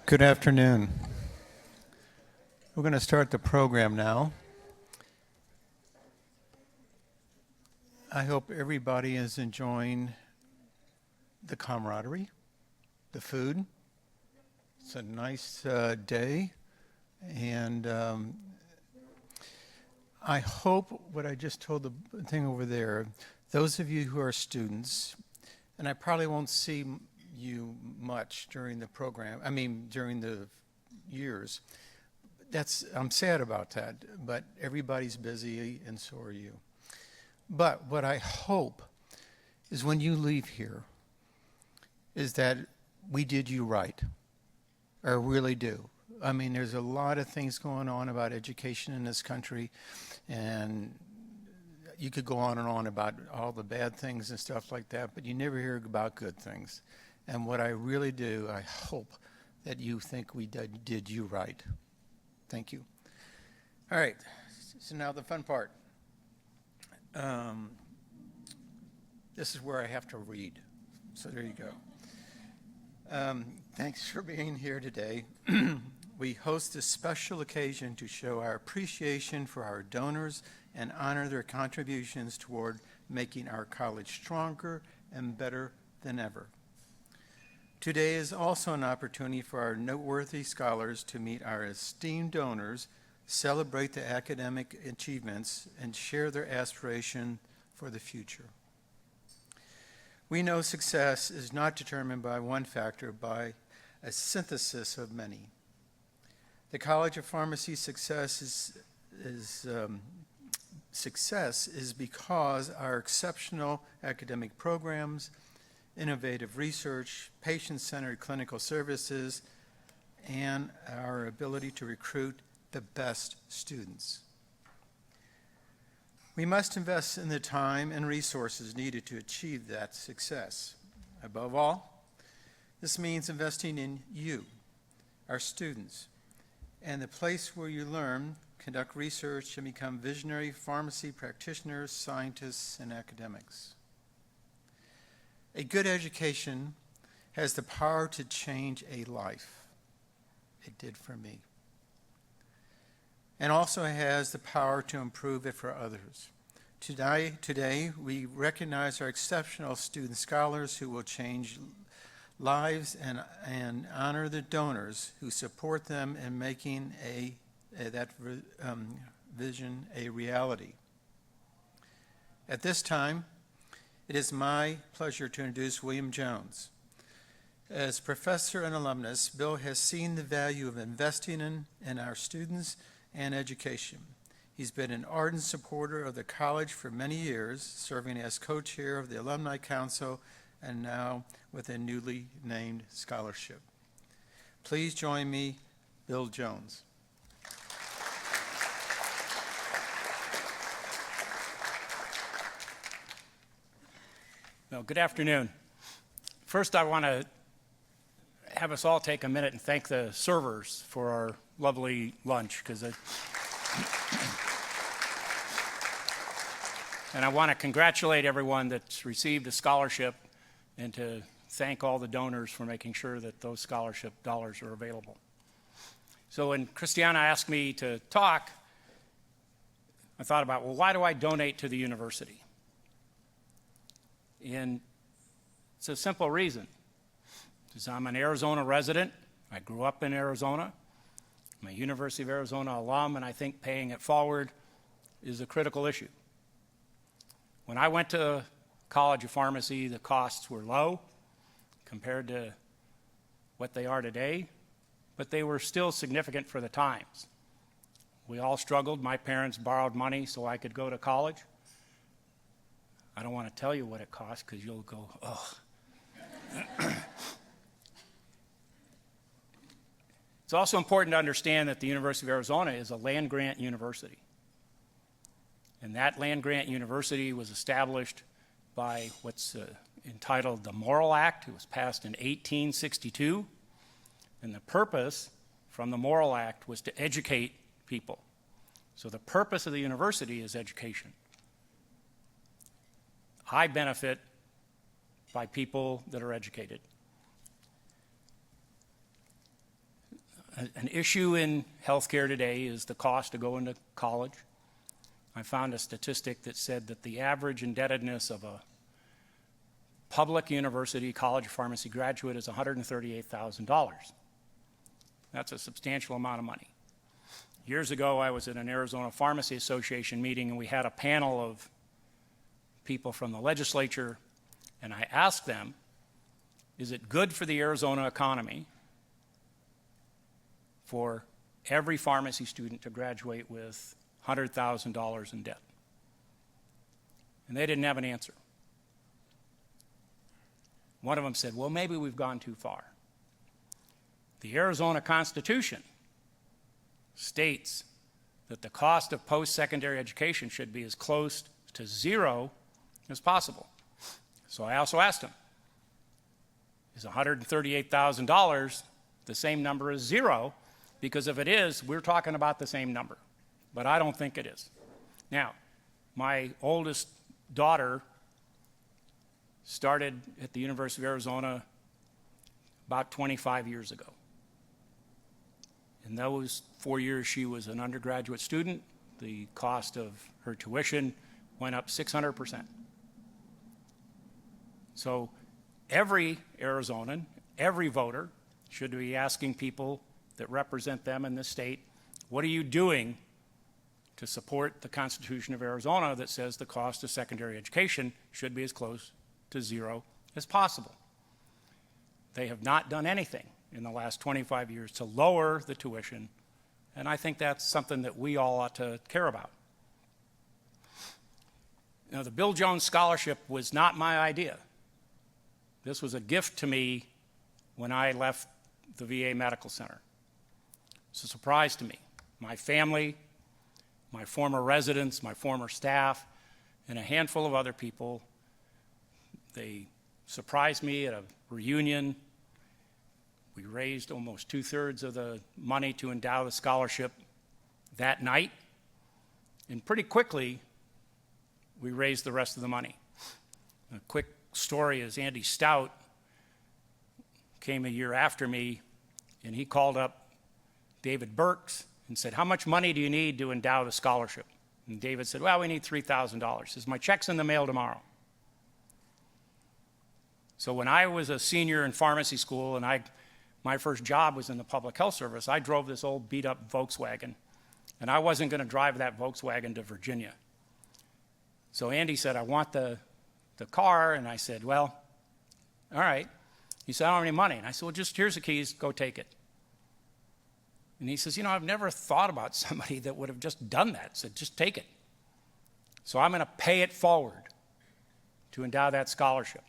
Good afternoon. We're going to start the program now. I hope everybody is enjoying the camaraderie, the food. It's a nice day, and I hope what I just told the thing over there, those of you who are students, and I probably won't see you much during the program, during the years. I'm sad about that, but everybody's busy and so are you. But what I hope is when you leave here is that we did you right. I really do. I mean, there's a lot of things going on about education in this country, and you could go on and on about all the bad things and stuff like that, but you never hear about good things. And what I really do, I hope that you think we did you right. Thank you. All right, so now the fun part. This is where I have to read, so there you go. Thanks for being here today. We host this special occasion to show our appreciation for our donors and honor their contributions toward making our college stronger and better than ever. Today is also an opportunity for our noteworthy scholars to meet our esteemed donors, celebrate the academic achievements, and share their aspiration for the future. We know success is not determined by one factor, by a synthesis of many. The College of Pharmacy success is because our exceptional academic programs, innovative research, patient-centered clinical services, and our ability to recruit the best students. We must invest in the time and resources needed to achieve that success. Above all, this means investing in you, our students, and the place where you learn, conduct research, and become visionary pharmacy practitioners, scientists, and academics. A good education has the power to change a life. It did for me. And also has the power to improve it for others. Today, we recognize our exceptional student scholars who will change lives and honor the donors who support them in making that vision a reality. At this time, it is my pleasure to introduce William Jones. As professor and alumnus, Bill has seen the value of investing in our students and education. He's been an ardent supporter of the college for many years, serving as co-chair of the Alumni Council and now with a newly named scholarship. Please join me, Bill Jones. Well, good afternoon. First, I want to have us all take a minute and thank the servers for our lovely lunch, and I want to congratulate everyone that's received a scholarship and to thank all the donors for making sure that those scholarship dollars are available. So when Christiana asked me to talk, I thought about, well, why do I donate to the university? And it's a simple reason. Because I'm an Arizona resident. I grew up in Arizona. I'm a University of Arizona alum, and I think paying it forward is a critical issue. When I went to College of Pharmacy, the costs were low compared to what they are today, but they were still significant for the times. We all struggled. My parents borrowed money so I could go to college. I don't want to tell you what it costs because you'll go, ugh. It's also important to understand that the University of Arizona is a land-grant university. And that land-grant university was established by what's entitled the Morrill Act. It was passed in 1862. And the purpose from the Morrill Act was to educate people. So the purpose of the university is education. I benefit by people that are educated. an issue in healthcare today is the cost to go into college. I found a statistic that said that the average indebtedness of a public university college of pharmacy graduate is $138,000. That's a substantial amount of money. Years ago, I was at an Arizona Pharmacy Association meeting, and we had a panel of people from the legislature, and I asked them, is it good for the Arizona economy for every pharmacy student to graduate with $100,000 in debt? And they didn't have an answer. One of them said, well, maybe we've gone too far. The Arizona Constitution states that the cost of post-secondary education should be as close to zero as possible. So I also asked him, is $138,000 the same number as zero? Because if it is, we're talking about the same number. But I don't think it is. Now, my oldest daughter started at the University of Arizona about 25 years ago. In those 4 years she was an undergraduate student, the cost of her tuition went up 600%. So every Arizonan, every voter should be asking people that represent them in this state, what are you doing to support the Constitution of Arizona that says the cost of secondary education should be as close to zero as possible? They have not done anything in the last 25 years to lower the tuition, and I think that's something that we all ought to care about. Now, the Bill Jones Scholarship was not my idea. This was a gift to me when I left the VA Medical Center. It's a surprise to me. My family, my former residents, my former staff, and a handful of other people, they surprised me at a reunion. We raised almost 2/3 of the money to endow the scholarship that night, and pretty quickly we raised the rest of the money. A quick story is Andy Stout came a year after me, and he called up David Burks and said, how much money do you need to endow the scholarship? And David said, well, we need $3,000. He says, my check's in the mail tomorrow. So when I was a senior in pharmacy school and my first job was in the public health service, I drove this old beat-up Volkswagen, and I wasn't going to drive that Volkswagen to Virginia. So Andy said, I want the car, and I said, well, all right. He said, I don't have any money. And I said, well, just here's the keys, go take it. And he says, I've never thought about somebody that would have just done that. Said, just take it. So I'm going to pay it forward to endow that scholarship.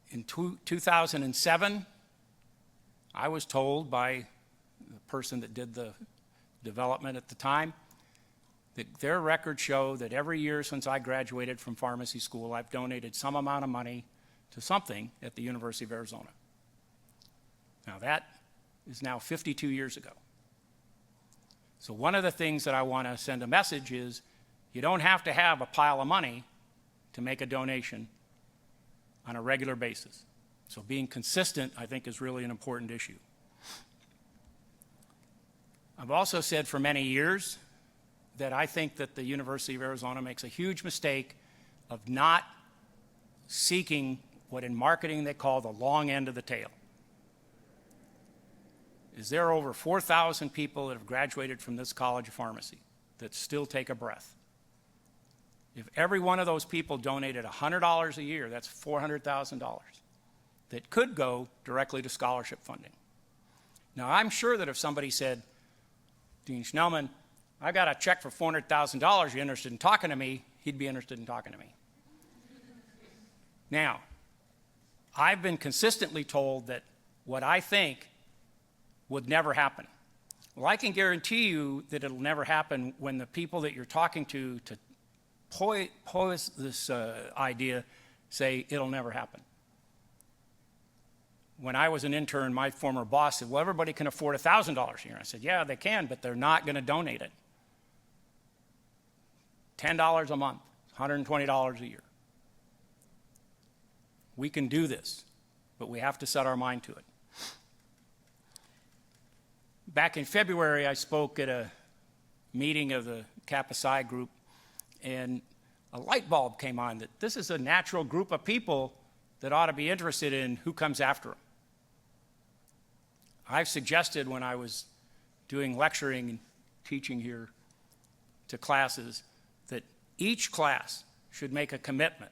In 2007, I was told by the person that did the development at the time that their records show that every year since I graduated from pharmacy school, I've donated some amount of money to something at the University of Arizona. Now that is now 52 years ago. So one of the things that I want to send a message is you don't have to have a pile of money to make a donation on a regular basis. So being consistent, I think, is really an important issue. I've also said for many years that I think that the University of Arizona makes a huge mistake of not seeking what in marketing they call the long end of the tail. There are over 4,000 people that have graduated from this college of pharmacy that still take a breath. If every one of those people donated $100 a year, that's $400,000 that could go directly to scholarship funding. Now, I'm sure that if somebody said, Dean Schnellman, I got a check for $400,000, you interested in talking to me? He'd be interested in talking to me. Now, I've been consistently told that what I think would never happen. Well, I can guarantee you that it'll never happen when the people that you're talking to pose this idea say it'll never happen. When I was an intern, my former boss said, well, everybody can afford $1,000 a year. I said, yeah, they can, but they're not going to donate it. $10 a month, $120 a year. We can do this, but we have to set our mind to it. Back in February, I spoke at a meeting of the Kappa Psi group, and a light bulb came on that this is a natural group of people that ought to be interested in who comes after them. I've suggested when I was doing lecturing and teaching here to classes that each class should make a commitment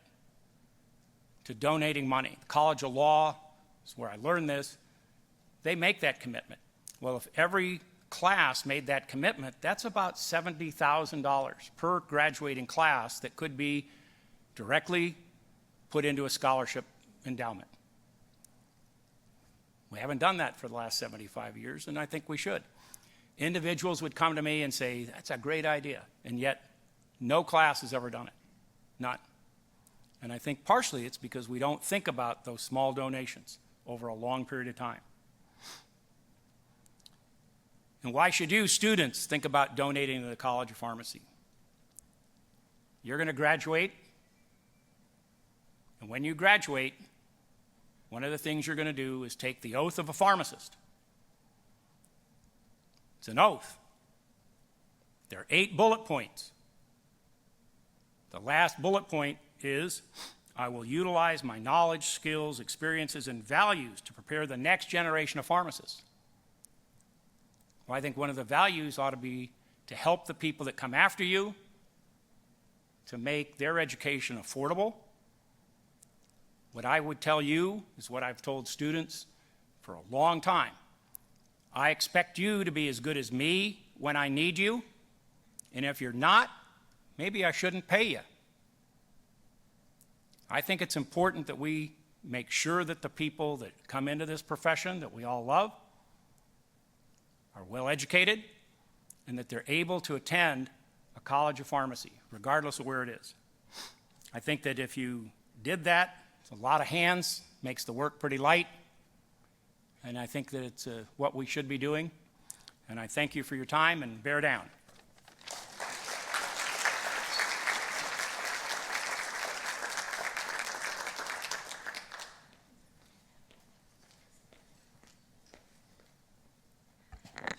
to donating money. The College of Law is where I learned this. They make that commitment. Well, if every class made that commitment, that's about $70,000 per graduating class that could be directly put into a scholarship endowment. We haven't done that for the last 75 years, and I think we should. Individuals would come to me and say, that's a great idea, and yet no class has ever done it. None. And I think partially it's because we don't think about those small donations over a long period of time. And why should you, students, think about donating to the College of Pharmacy? You're going to graduate, and when you graduate, one of the things you're going to do is take the oath of a pharmacist. It's an oath. There are 8 bullet points. The last bullet point is, I will utilize my knowledge, skills, experiences, and values to prepare the next generation of pharmacists. Well, I think one of the values ought to be to help the people that come after you to make their education affordable. What I would tell you is what I've told students for a long time. I expect you to be as good as me when I need you, and if you're not, maybe I shouldn't pay you. I think it's important that we make sure that the people that come into this profession that we all love are well educated and that they're able to attend a college of pharmacy, regardless of where it is. I think that if you did that, it's a lot of hands, makes the work pretty light, and I think that it's what we should be doing. And I thank you for your time, and bear down.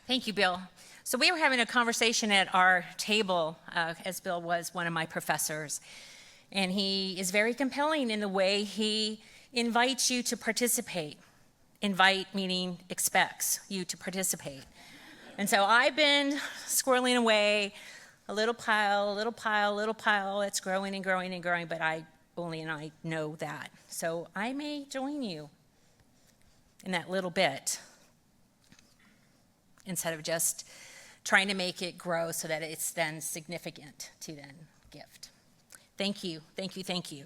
Thank you, Bill. So we were having a conversation at our table, as Bill was one of my professors, and he is very compelling in the way he invites you to participate. Invite meaning expects you to participate. And so I've been squirreling away a little pile, it's growing and growing and growing, but I know that. So I may join you in that little bit, instead of just trying to make it grow so that it's then significant to then gift. Thank you, thank you, thank you.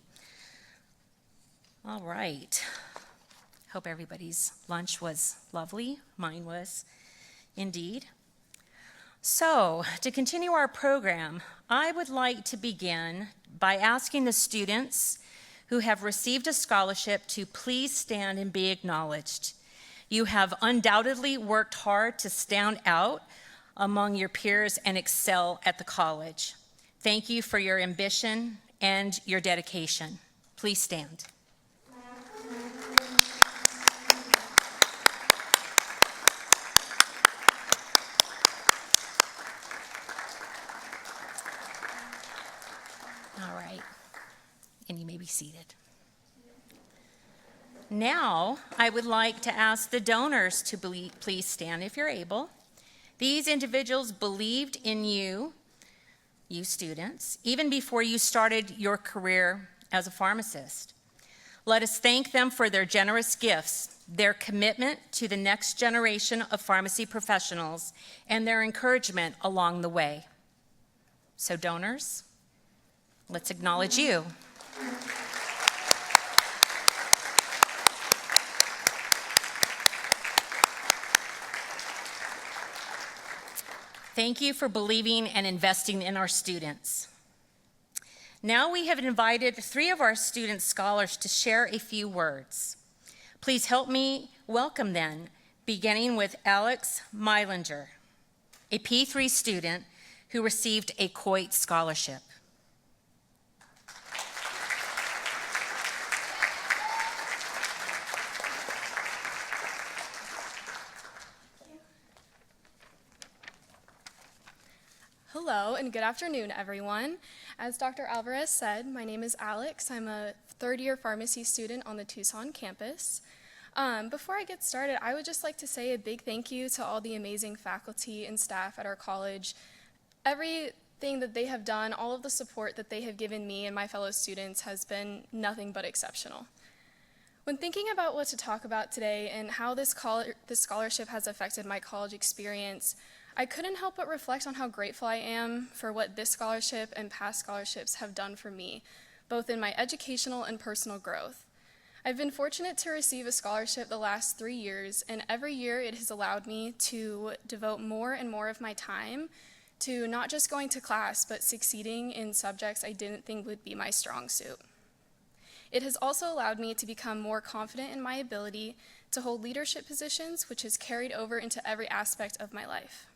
All right. Hope everybody's lunch was lovely. Mine was indeed. So, to continue our program, I would like to begin by asking the students who have received a scholarship to please stand and be acknowledged. You have undoubtedly worked hard to stand out among your peers and excel at the college. Thank you for your ambition and your dedication. Please stand. All right, and you may be seated. Now, I would like to ask the donors to please stand if you're able. These individuals believed in you, you students, even before you started your career as a pharmacist. Let us thank them for their generous gifts, their commitment to the next generation of pharmacy professionals, and their encouragement along the way. So donors, let's acknowledge you. Thank you for believing and investing in our students. Now we have invited 3 of our student scholars to share a few words. Please help me welcome them, beginning with Alex Meilinger, a P3 student who received a Coit scholarship. Hello and good afternoon, everyone. As Dr. Alvarez said, my name is Alex. I'm a third-year pharmacy student on the Tucson campus. Before I get started, I would just like to say a big thank you to all the amazing faculty and staff at our college. Everything that they have done, all of the support that they have given me and my fellow students has been nothing but exceptional. When thinking about what to talk about today and how this scholarship has affected my college experience, I couldn't help but reflect on how grateful I am for what this scholarship and past scholarships have done for me, both in my educational and personal growth. I've been fortunate to receive a scholarship the last 3 years, and every year it has allowed me to devote more and more of my time to not just going to class, but succeeding in subjects I didn't think would be my strong suit. It has also allowed me to become more confident in my ability to hold leadership positions, which has carried over into every aspect of my life.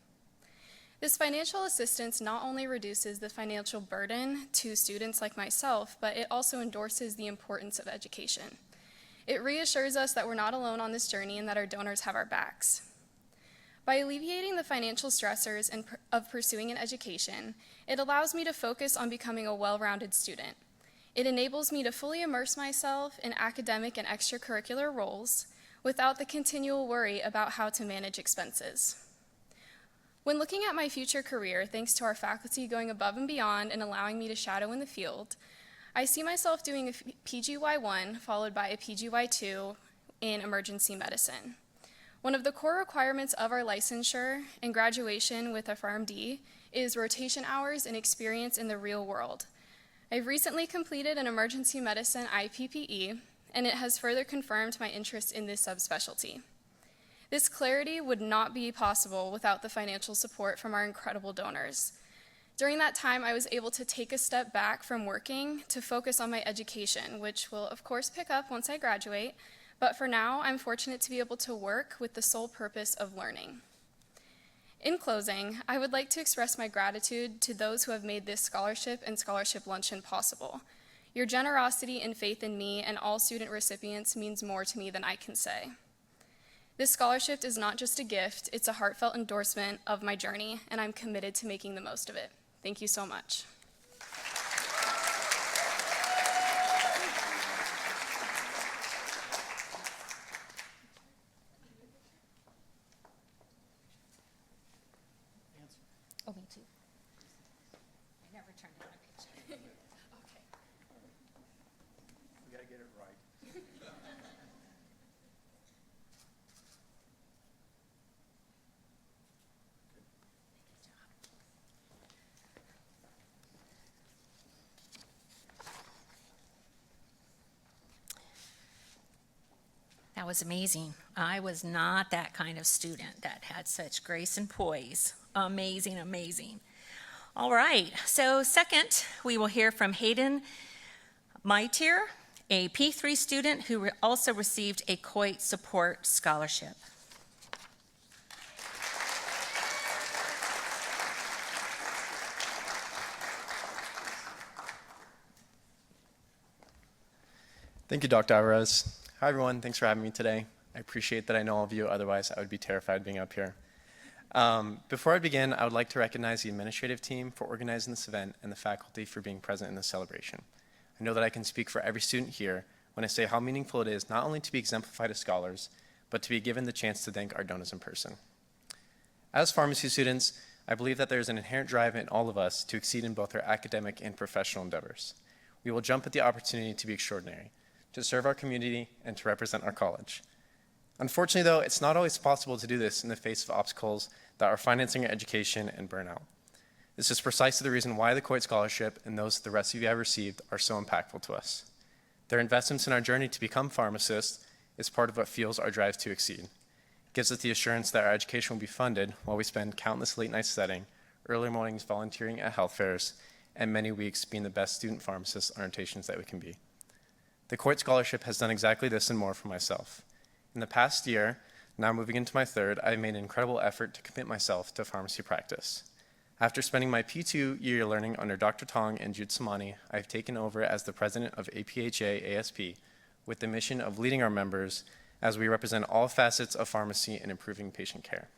This financial assistance not only reduces the financial burden to students like myself, but it also endorses the importance of education. It reassures us that we're not alone on this journey and that our donors have our backs. By alleviating the financial stressors of pursuing an education, it allows me to focus on becoming a well-rounded student. It enables me to fully immerse myself in academic and extracurricular roles without the continual worry about how to manage expenses. When looking at my future career, thanks to our faculty going above and beyond and allowing me to shadow in the field, I see myself doing a PGY1 followed by a PGY2 in emergency medicine. One of the core requirements of our licensure and graduation with a PharmD is rotation hours and experience in the real world. I've recently completed an emergency medicine IPPE, and it has further confirmed my interest in this subspecialty. This clarity would not be possible without the financial support from our incredible donors. During that time, I was able to take a step back from working to focus on my education, which will of course pick up once I graduate, but for now, I'm fortunate to be able to work with the sole purpose of learning. In closing, I would like to express my gratitude to those who have made this scholarship and scholarship luncheon possible. Your generosity and faith in me and all student recipients means more to me than I can say. This scholarship is not just a gift, it's a heartfelt endorsement of my journey, and I'm committed to making the most of it. Thank you so much. Oh, me too. I never turned on a picture. Okay. We gotta get it right. That was amazing. I was not that kind of student that had such grace and poise. Amazing, amazing. All right, so second, we will hear from Hayden Maitier, a P3 student who also received a Coit support scholarship. Thank you, Dr. Alvarez. Hi, everyone. Thanks for having me today. I appreciate that I know all of you. Otherwise, I would be terrified being up here. Before I begin, I would like to recognize the administrative team for organizing this event and the faculty for being present in this celebration. I know that I can speak for every student here when I say how meaningful it is not only to be exemplified as scholars, but to be given the chance to thank our donors in person. As pharmacy students, I believe that there is an inherent drive in all of us to exceed in both our academic and professional endeavors. We will jump at the opportunity to be extraordinary, to serve our community, and to represent our college. Unfortunately, though, it's not always possible to do this in the face of obstacles that are financing our education and burnout. This is precisely the reason why the Coit Scholarship and those the rest of you have received are so impactful to us. Their investments in our journey to become pharmacists is part of what fuels our drive to exceed. It gives us the assurance that our education will be funded while we spend countless late nights studying, early mornings volunteering at health fairs, and many weeks being the best student pharmacist orientations that we can be. The Coit Scholarship has done exactly this and more for myself. In the past year, now moving into my third, I've made an incredible effort to commit myself to pharmacy practice. After spending my P2 year learning under Dr. Tong and Jude Samani, I've taken over as the president of APHA ASP with the mission of leading our members as we represent all facets of pharmacy and improving patient care.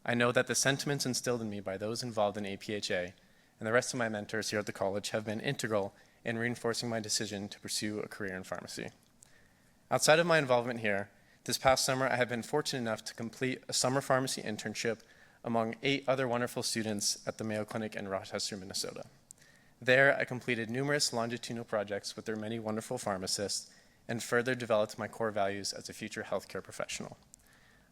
I know that the sentiments instilled in me by those involved in APHA and the rest of my mentors here at the college have been integral in reinforcing my decision to pursue a career in pharmacy. Outside of my involvement here, this past summer I have been fortunate enough to complete a summer pharmacy internship among 8 other wonderful students at the Mayo Clinic in Rochester, Minnesota. There, I completed numerous longitudinal projects with their many wonderful pharmacists and further developed my core values as a future healthcare professional.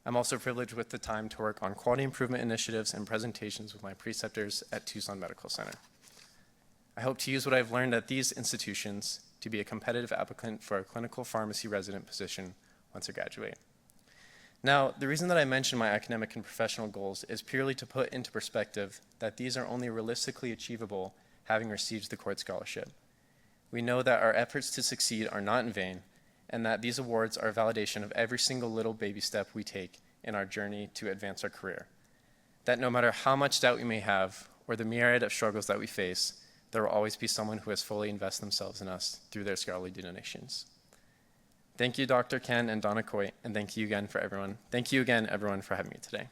I'm also privileged with the time to work on quality improvement initiatives and presentations with my preceptors at Tucson Medical Center. I hope to use what I've learned at these institutions to be a competitive applicant for a clinical pharmacy resident position once I graduate. Now, the reason that I mention my academic and professional goals is purely to put into perspective that these are only realistically achievable having received the Coit Scholarship. We know that our efforts to succeed are not in vain, and that these awards are a validation of every single little baby step we take in our journey to advance our career. That no matter how much doubt we may have, or the myriad of struggles that we face, there will always be someone who has fully invested themselves in us through their scholarly donations. Thank you, Dr. Ken and Donna Coit, and thank you again, everyone, for having me today.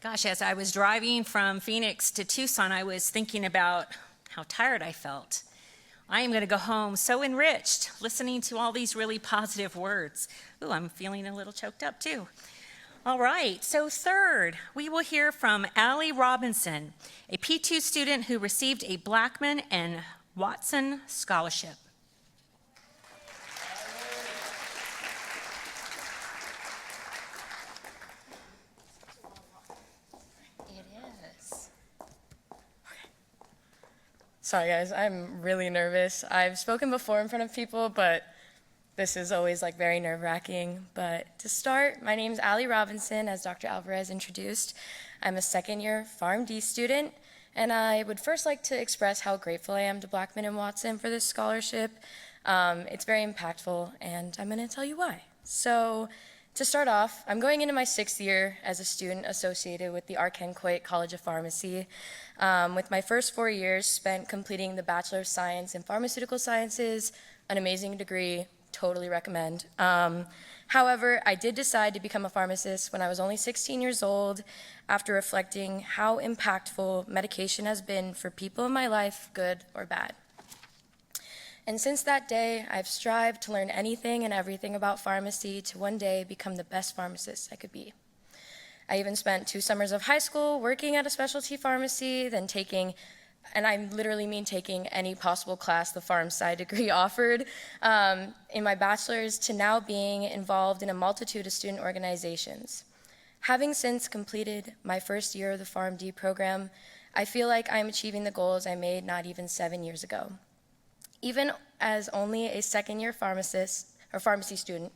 Gosh, as I was driving from Phoenix to Tucson, I was thinking about how tired I felt. I am going to go home so enriched, listening to all these really positive words. Ooh, I'm feeling a little choked up too. All right, so third, we will hear from Allie Robinson, a P2 student who received a Blackman and Watson Scholarship. Sorry guys, I'm really nervous. I've spoken before in front of people, but this is always like very nerve-wracking. But to start, my name's Allie Robinson, as Dr. Alvarez introduced. I'm a second-year PharmD student, and I would first like to express how grateful I am to Blackman and Watson for this scholarship. It's very impactful, and I'm going to tell you why. So, to start off, I'm going into my 6th year as a student associated with the Coit College of Pharmacy, with my first 4 years spent completing the Bachelor of Science in Pharmaceutical Sciences, an amazing degree, totally recommend. However, I did decide to become a pharmacist when I was only 16 years old after reflecting how impactful medication has been for people in my life, good or bad. And since that day, I've strived to learn anything and everything about pharmacy to one day become the best pharmacist I could be. I even spent 2 summers of high school working at a specialty pharmacy, then taking, and I literally mean taking any possible class the pharm sci degree offered, in my bachelor's, to now being involved in a multitude of student organizations. Having since completed my first year of the PharmD program, I feel like I'm achieving the goals I made not even 7 years ago. Even as only a second-year pharmacy student,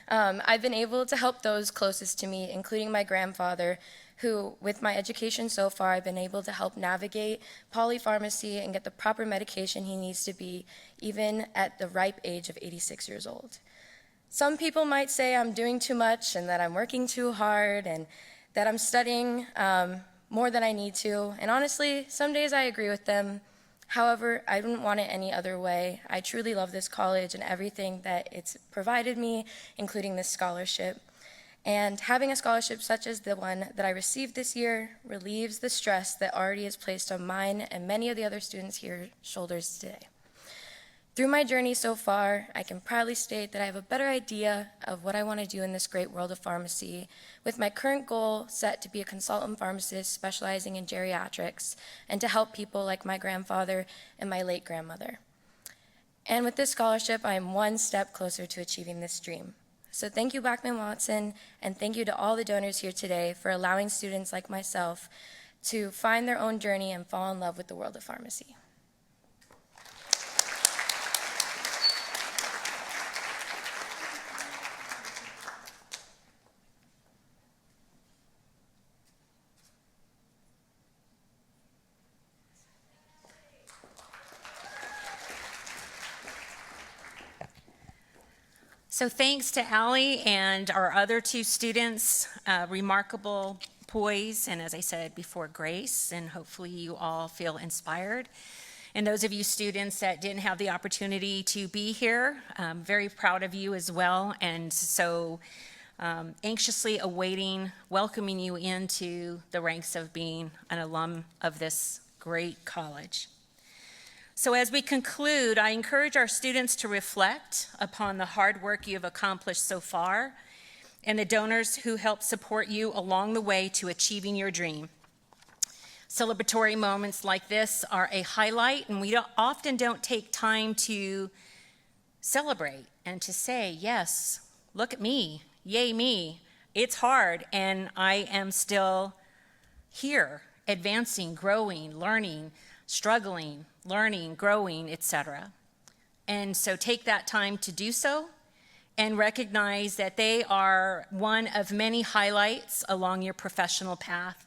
I've been able to help those closest to me, including my grandfather, who, with my education so far, I've been able to help navigate polypharmacy and get the proper medication he needs to be, even at the ripe age of 86 years old. Some people might say I'm doing too much and that I'm working too hard and that I'm studying more than I need to, and honestly, some days I agree with them. However, I wouldn't want it any other way. I truly love this college and everything that it's provided me, including this scholarship. And having a scholarship such as the one that I received this year relieves the stress that already is placed on mine and many of the other students here's shoulders today. Through my journey so far, I can proudly state that I have a better idea of what I want to do in this great world of pharmacy, with my current goal set to be a consultant pharmacist specializing in geriatrics and to help people like my grandfather and my late grandmother. And with this scholarship, I am one step closer to achieving this dream. So thank you, Blackman Watson, and thank you to all the donors here today for allowing students like myself to find their own journey and fall in love with the world of pharmacy. So thanks to Allie and our other two students, remarkable poise, and as I said before, grace, and hopefully you all feel inspired. And those of you students that didn't have the opportunity to be here, I'm very proud of you as well, and so anxiously awaiting welcoming you into the ranks of being an alum of this great college. So as we conclude, I encourage our students to reflect upon the hard work you have accomplished so far and the donors who helped support you along the way to achieving your dream. Celebratory moments like this are a highlight, and we often don't take time to celebrate and to say, yes, look at me, yay me. It's hard, and I am still here, advancing, growing, learning, struggling, learning, growing, etc. And so take that time to do so and recognize that they are one of many highlights along your professional path,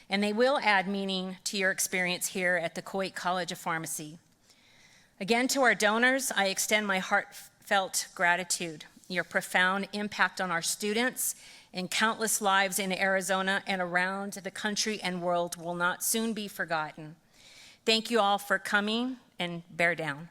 and they will add meaning to your experience here at the Coit College of Pharmacy. Again, to our donors, I extend my heartfelt gratitude. Your profound impact on our students and countless lives in Arizona and around the country and world will not soon be forgotten. Thank you all for coming, and bear down.